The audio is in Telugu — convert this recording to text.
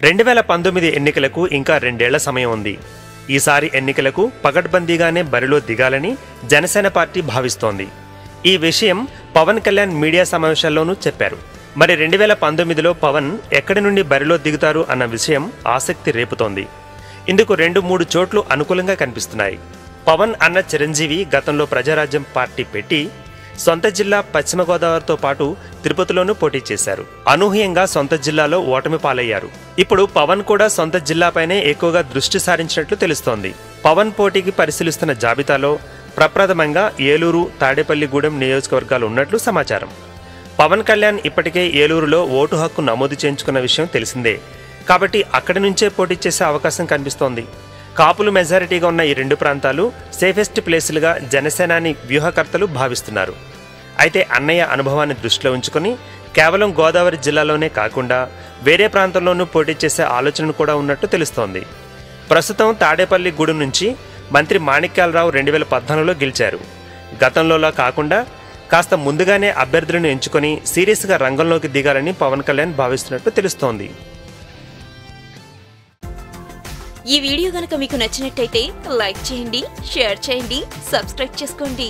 2019 ఎన్నికలకు ఇంకా 2 ఏళ్ల సమయం ఉంది. ఈసారి ఎన్నికలకు పకడ్బందీగానే బరిలో దిగాలని జనసేన పార్టీ భావిస్తోంది. ఈ విషయం పవన్ కళ్యాణ్ మీడియా సమావేశాల్లోనూ చెప్పారు. మరి 2019లో పవన్ ఎక్కడి నుండి బరిలో దిగుతారు అన్న విషయం ఆసక్తి రేపుతోంది. ఇందుకు 2-3 చోట్లు అనుకూలంగా కనిపిస్తున్నాయి. పవన్ అన్న చిరంజీవి గతంలో ప్రజారాజ్యం పార్టీ పెట్టి సొంత జిల్లా పశ్చిమ గోదావరితో పాటు తిరుపతిలోనూ పోటీ చేశారు. అనూహ్యంగా సొంత జిల్లాలో ఓటమి పాలయ్యారు. ఇప్పుడు పవన్ కూడా సొంత జిల్లాపైనే ఎక్కువగా దృష్టి సారించినట్లు తెలుస్తోంది. పవన్ పోటీకి పరిశీలిస్తున్న జాబితాలో ప్రప్రథమంగా ఏలూరు, తాడేపల్లిగూడెం నియోజకవర్గాలు ఉన్నట్లు సమాచారం. పవన్ కళ్యాణ్ ఇప్పటికే ఏలూరులో ఓటు హక్కు నమోదు చేయించుకున్న విషయం తెలిసిందే. కాబట్టి అక్కడి నుంచే పోటీ చేసే అవకాశం కనిపిస్తోంది. కాపులు మెజారిటీగా ఉన్న ఈ 2 ప్రాంతాలు సేఫెస్ట్ ప్లేసులుగా జనసేనాని వ్యూహకర్తలు భావిస్తున్నారు. అయితే అన్నయ్య అనుభవాన్ని దృష్టిలో ఉంచుకుని కేవలం గోదావరి జిల్లాలోనే కాకుండా వేరే ప్రాంతంలోనూ పోటీ చేసే ఆలోచన కూడా ఉన్నట్టు తెలుస్తోంది. ప్రస్తుతం తాడేపల్లిగూడెం నుంచి మంత్రి మాణిక్యాలరావు 2014లో గెలిచారు. గతంలోలా కాకుండా కాస్త ముందుగానే అభ్యర్థులను ఎంచుకొని సీరియస్గా రంగంలోకి దిగాలని పవన్ కళ్యాణ్ భావిస్తున్నట్టు తెలుస్తోంది. ఈ వీడియో గనుక మీకు నచ్చినట్టయితే లైక్ చేయండి, షేర్ చేయండి, సబ్స్క్రైబ్ చేసుకోండి.